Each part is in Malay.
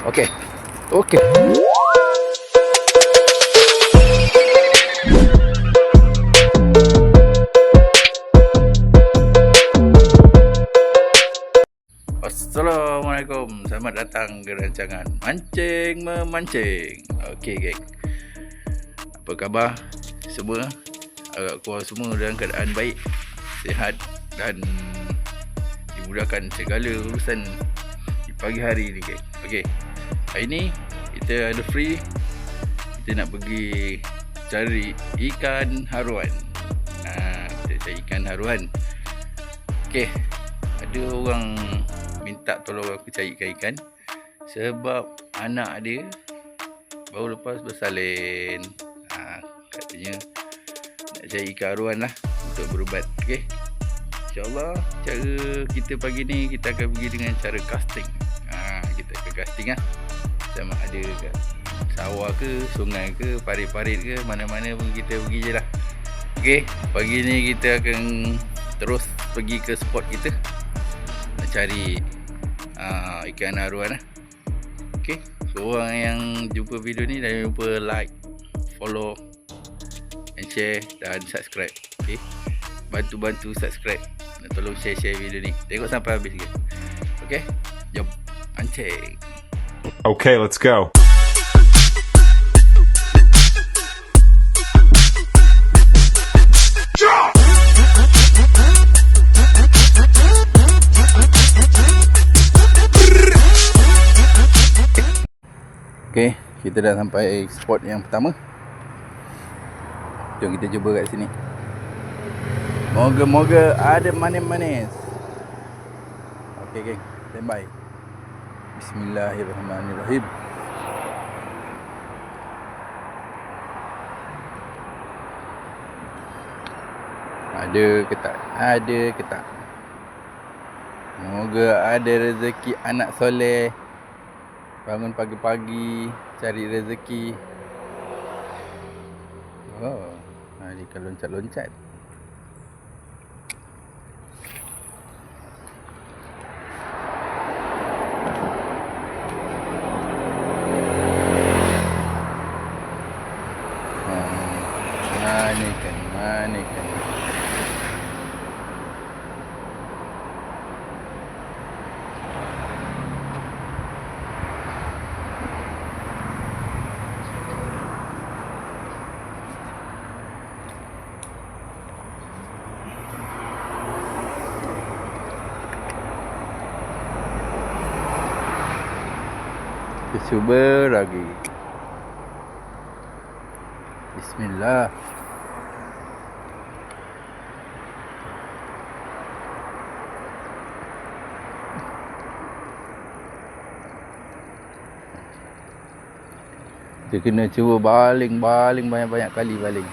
Okey. Okey. Assalamualaikum. Selamat datang ke rancangan Mancing Memancing. Okey, geng. Apa khabar semua? Agak korang semua dalam keadaan baik, sihat dan dimudahkan segala urusan di pagi hari ni, geng. Okey. Hari ni kita ada free. Kita nak pergi cari ikan haruan. Kita cari ikan haruan. Okey. Ada orang minta tolong aku carikan ikan sebab anak dia baru lepas bersalin. Katanya nak cari ikan haruan lah untuk berubat. Okey, InsyaAllah cara kita pagi ni kita akan pergi dengan cara casting. Kita akan casting lah, sama ada kat sawah ke, sungai ke, parit-parit ke, mana-mana pun kita pergi je lah. Okey, pagi ni kita akan terus pergi ke spot kita nak cari ikan haruan lah. Okey, korang yang jumpa video ni jangan lupa like, follow and share dan subscribe. Okey, bantu subscribe dan tolong share video ni. Tengok sampai habis ke. Okey, jom mancing. Okay, let's go. Okey, kita dah sampai spot yang pertama. Jom kita cuba kat sini. Moga-moga ada manis-manis. Okey, geng, standby. Bismillahirrahmanirrahim. Ada ke tak? Ada ke tak? Moga ada rezeki anak soleh. Bangun pagi-pagi cari rezeki. Dia kan loncat-loncat. Mana ikan? Kita cuba lagi. Bismillah. Kita kena cuba baling banyak-banyak kali baling.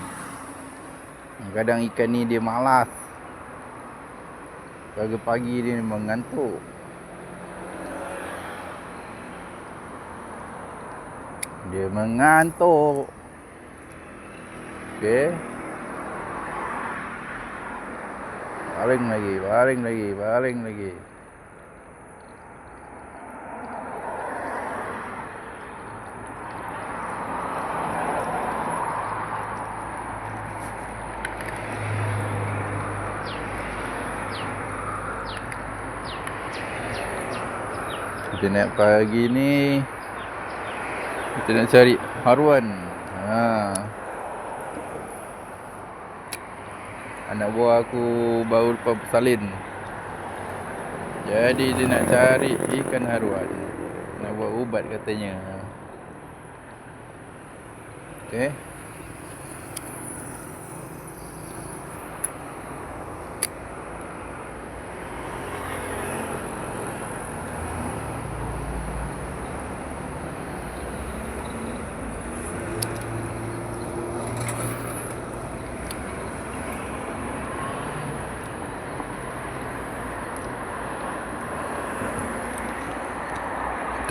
Kadang ikan ni dia malas. Pagi-pagi dia mengantuk. Dia mengantuk. Okey. Baling lagi. Kita naik pagi ni, kita nak cari haruan. Anak buah aku baru lepas bersalin, jadi dia nak cari ikan haruan, nak buat ubat katanya. Okey.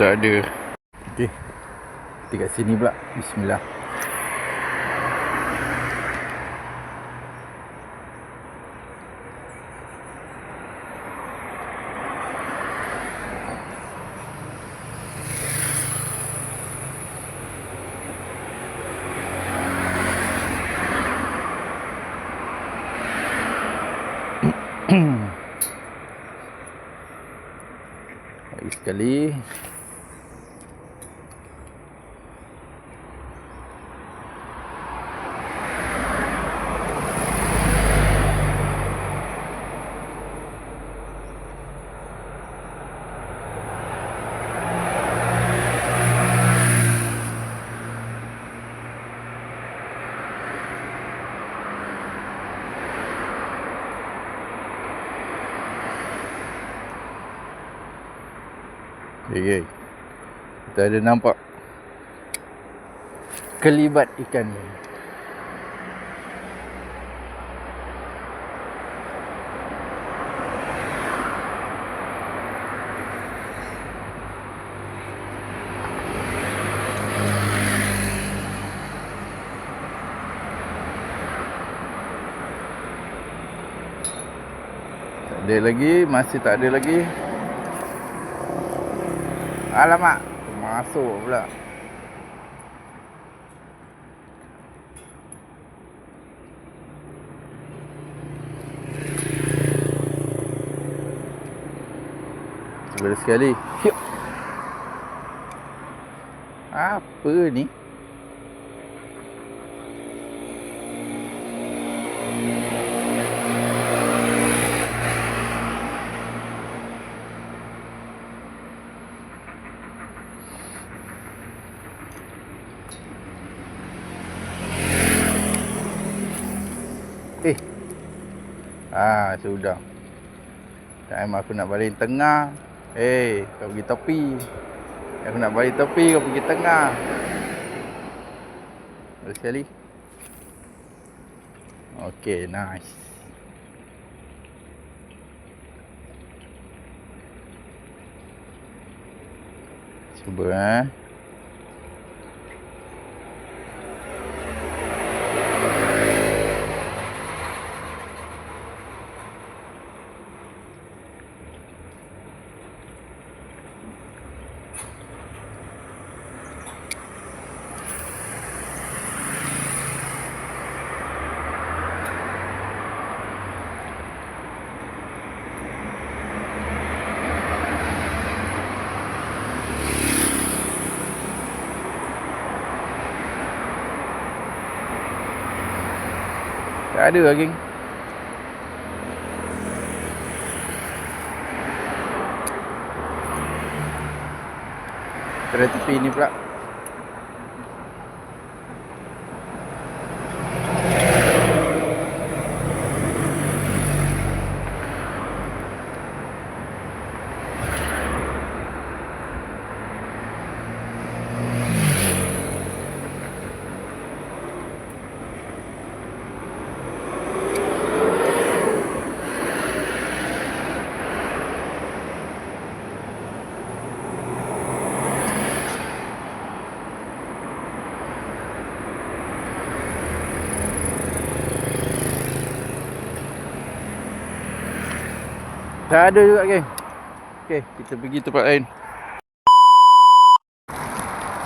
Tak ada. Okey. Kita kat sini pula. Bismillah. Lagi sekali. Okay. Kita ada nampak kelibat ikan ni. Tak ada lagi, masih tak ada lagi. Alamak, masuk pula. Sebentar sekali. Hiup. Apa ni? Sudah. Time aku nak balik tengah. Kau pergi tepi. Aku nak balik tepi, kau pergi tengah. Terus sekali. Okay, nice. Cuba tak ada lagi. Kereta tepi ni pula. Tak ada juga, geng. Okay, kita pergi tempat lain.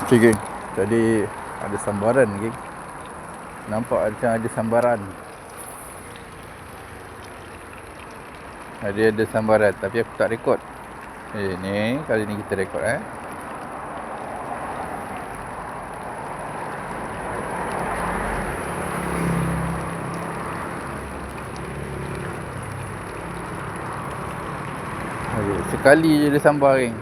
Okay, geng. Tadi ada sambaran, geng. Nampak macam ada sambaran. Ada sambaran, tapi aku tak rekod. Ni, kali ni kita rekod, Sekali je dia sambar, geng.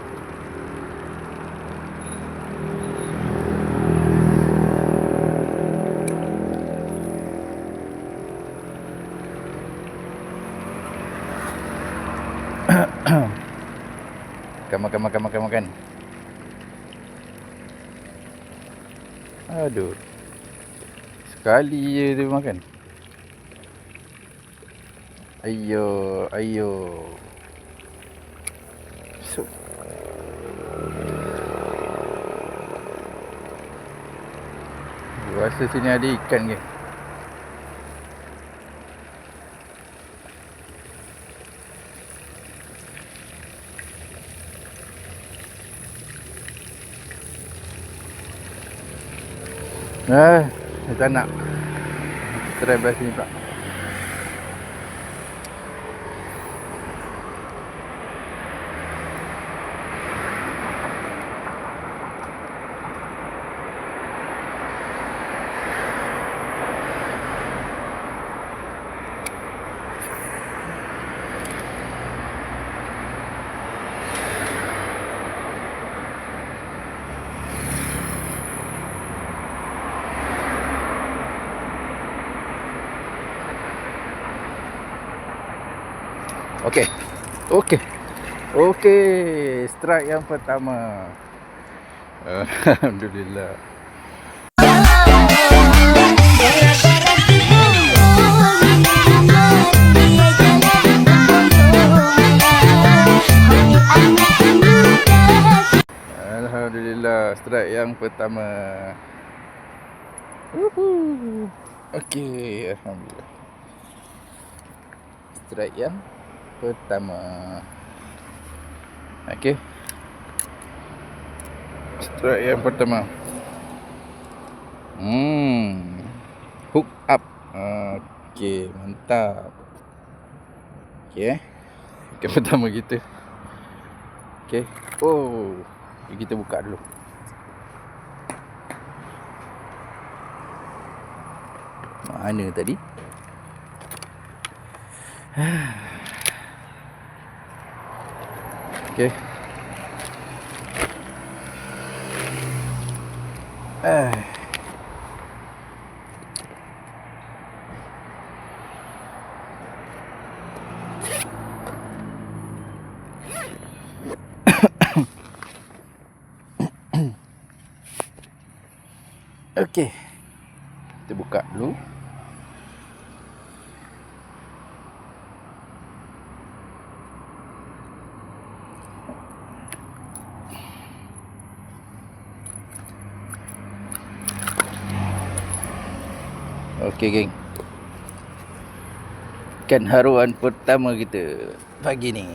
Makan. Aduh. Sekali je dia makan. Ayo. So. Rasa sini ada ikan ke? Dia tak nak. Try belah sini pula. Okey. Okey. Okey, strike yang pertama. Alhamdulillah. Alhamdulillah, strike yang pertama. Okey, alhamdulillah. Strike yang pertama. Okey. Strike yang pertama. Hook up. Okey, mantap. Okey. Yang pertama kita. Okey. Oh, kita buka dulu. Mana tadi? Okey. Okey. Kita buka dulu. Okey, geng. Ikan haruan pertama kita pagi ni.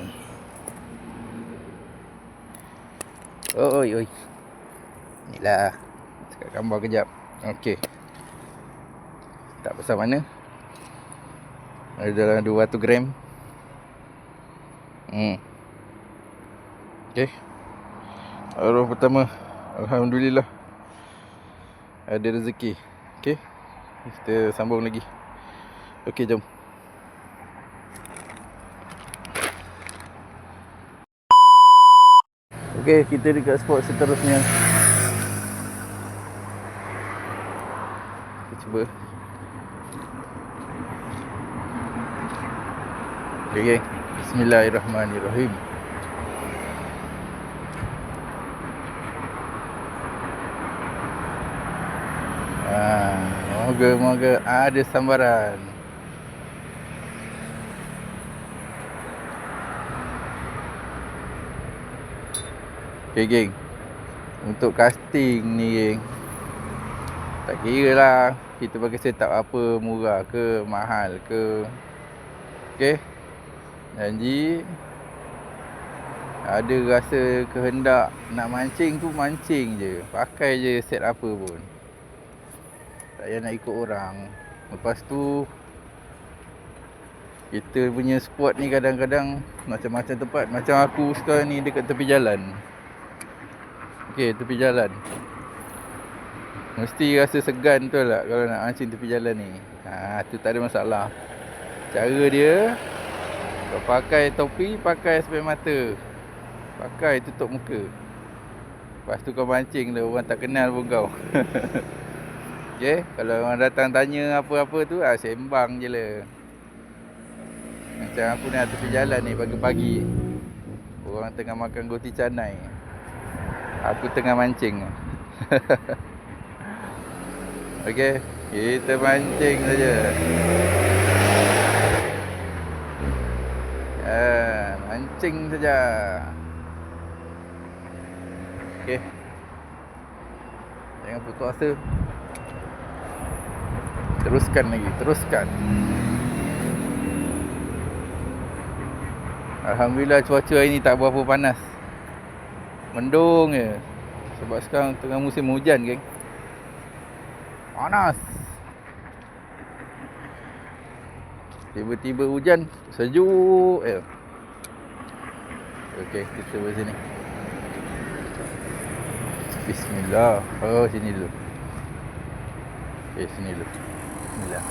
Oi. Inilah. Cakap gambar kejap. Okey. Tak pasal mana. Ada dalam 200 gram. Okey. Haruan pertama. Alhamdulillah. Ada rezeki. Okey. Kita sambung lagi. Okey, jom. Okey, kita dekat spot seterusnya. Kita cuba. Okey, bismillahirrahmanirrahim. Moga-moga ada sambaran. Okay, geng. Untuk casting ni, geng, tak kira lah kita pakai setup apa, murah ke mahal ke. Okay, janji ada rasa kehendak nak mancing tu mancing je. Pakai je set apa pun, tak payah nak ikut orang. Lepas tu kita punya spot ni kadang-kadang macam-macam tempat. Macam aku sekarang ni dekat tepi jalan. Okey, tepi jalan. Mesti rasa segan tu lah kalau nak mancing tepi jalan ni. Tu tak ada masalah. Cara dia, kau pakai topi, pakai spek mata, pakai tutup muka. Lepas tu kau mancing tu, orang tak kenal pun kau. Okay, kalau orang datang tanya apa-apa tu, sembang je lah. Macam aku ni tepi jalan ni pagi-pagi, orang tengah makan roti canai, aku tengah mancing. Okey, kita mancing saja. Mancing saja. Okey, jangan putus asa. Teruskan lagi, teruskan. Alhamdulillah cuaca hari ni tak berapa panas. Mendung je. Sebab sekarang tengah musim hujan, geng. Panas. Tiba-tiba hujan, sejuk. Okey, kita buat sini. Bismillah. Oh, sini dulu. Okey, sini dulu. Bismillah.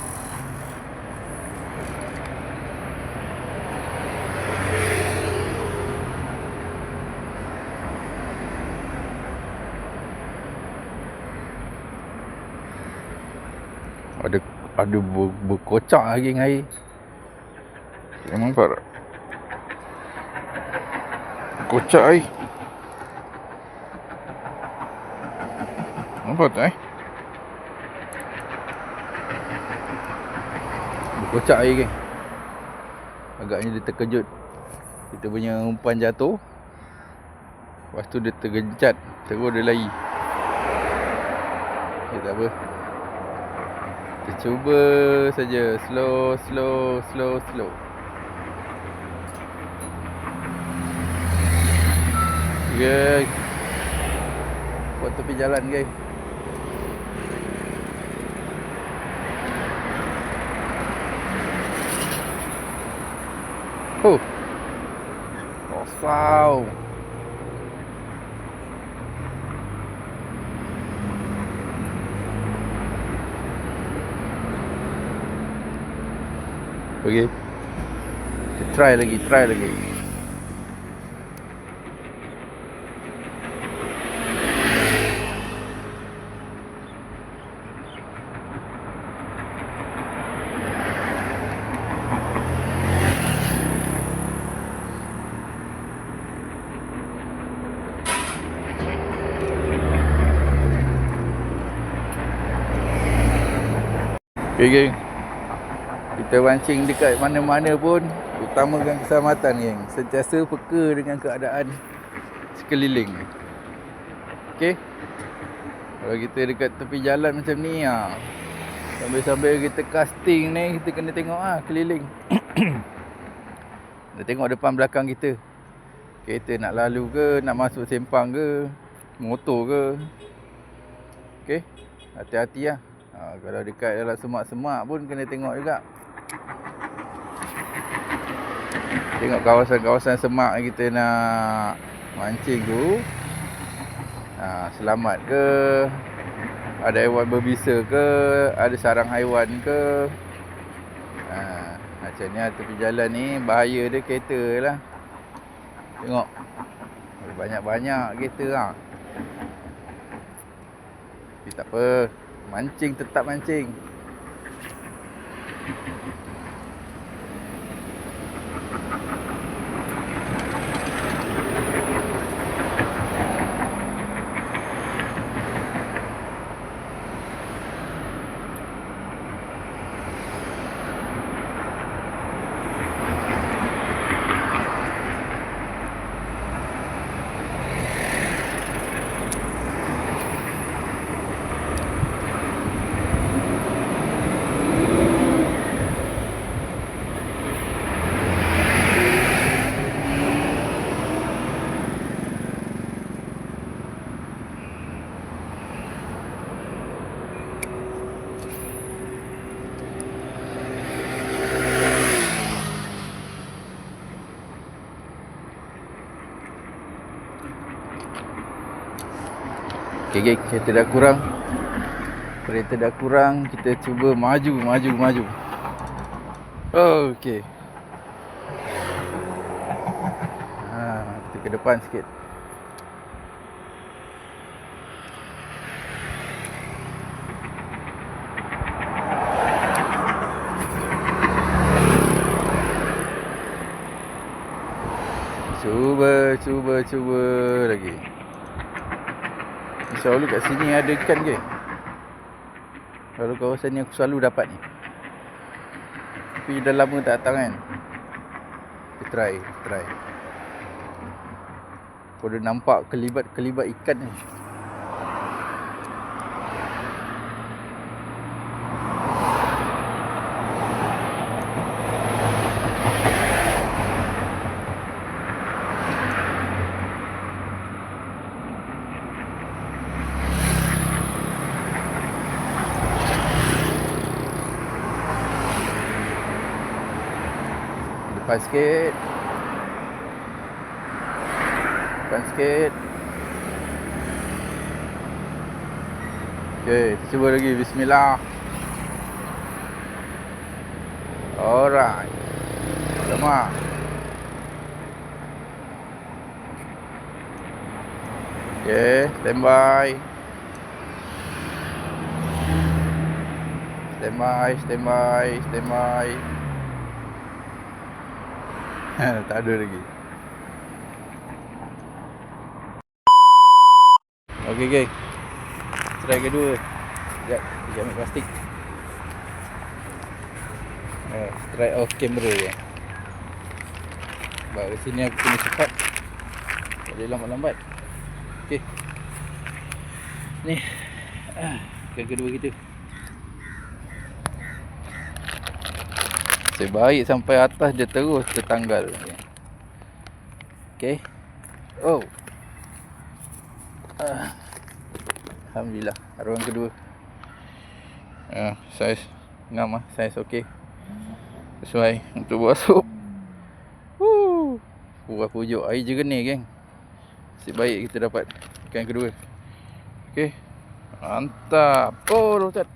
Ada berkocak lagi dengan air. Memang nampak tak? Kocak air. Nampak tak Berkocak air kan. Agaknya dia terkejut kita punya umpan jatuh. Lepas tu dia tergencat, terus dia lari. Okay, tak apa. Kita cuba saja. Slow. Okay. Buat tepi jalan guys. Kosau. Okay. Kita try lagi. Okay geng, kita mancing dekat mana-mana pun utamakan keselamatan geng. Sentiasa peka dengan keadaan sekeliling. Okay, kalau kita dekat tepi jalan macam ni sambil-sambil kita casting ni, kita kena tengok keliling. Kita tengok depan belakang kita. Kereta nak lalu ke, nak masuk sempang ke, motor ke. Okay, hati-hati lah. Kalau dekat dalam semak-semak pun kena tengok juga. Tengok kawasan-kawasan semak kita nak mancing tu. Selamat ke? Ada haiwan berbisa ke? Ada sarang haiwan ke? Macam ni tepi jalan ni bahaya dia kereta lah. Tengok, banyak-banyak kereta Tapi tak apa, mancing tetap mancing. Okay, kereta dah kurang. Kita cuba maju. Okay. Kita ke depan sikit. Cuba lagi. InsyaAllah kat sini ada ikan ke? Kalau kawasan ni aku selalu dapat ni. Tapi dah lama tak datang kan. Kita try. Kau dah nampak kelibat ikan ni. Depan sikit. Okay, kita cuba lagi. Bismillah. Alright. Selamat. Okay, standby. Tak ada lagi. Okey geng. Try kedua. Sekejap, kita ambil plastik. Try off camera je. Sebab kat sini aku kena cepat. Tak boleh lambat-lambat. Okey. Ni. Ikan kedua kita. Sebaik sampai atas dia terus tertanggal. Okey. Oh. Alhamdulillah. Arwah kedua. Saiz ngam saiz okey. Sesuai untuk buat sup. Buah pujuk air jernih geng. Nasib baik kita dapat ikan kedua. Okey. Mantap. Oh, Ustaz.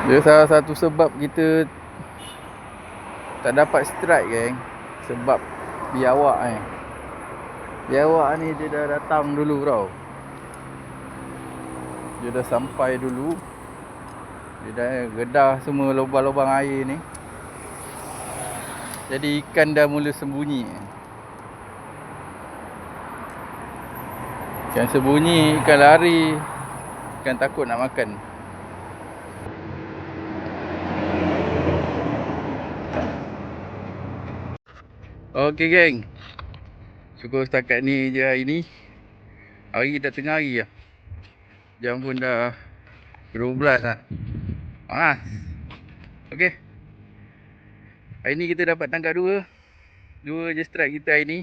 Dia salah satu sebab kita tak dapat strike geng. Sebab biawak ni. Biawak ni dia dah datang dulu tau. Dia dah sampai dulu. Dia dah gedah semua lubang-lubang air ni. Jadi ikan dah mula sembunyi. Ikan sembunyi, ikan lari. Ikan takut nak makan. Okey geng. Cukup setakat ni je hari ni. Hari dah tengah hari lah. Jam pun dah 12 lah. Panas. Okey. Hari ni kita dapat tangkap dua. Dua je strike kita hari ni.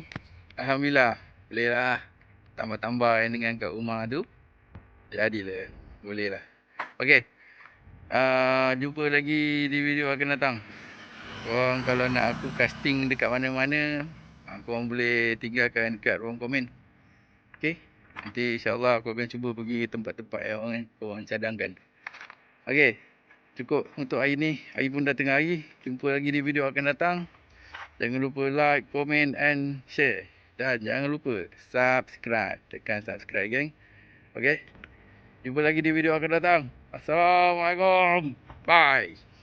Alhamdulillah. Boleh lah. Tambah-tambah yang dengan kat rumah tu. Jadilah. Boleh lah. Okey. Jumpa lagi di video akan datang. Korang kalau nak aku casting dekat mana-mana, korang boleh tinggalkan dekat ruang komen. Okey. Nanti insyaAllah aku akan cuba pergi tempat-tempat yang korang cadangkan. Okey. Cukup untuk hari ni. Hari pun dah tengah hari. Jumpa lagi di video akan datang. Jangan lupa like, comment and share. Dan jangan lupa subscribe. Tekan subscribe geng. Okey. Jumpa lagi di video akan datang. Assalamualaikum. Bye.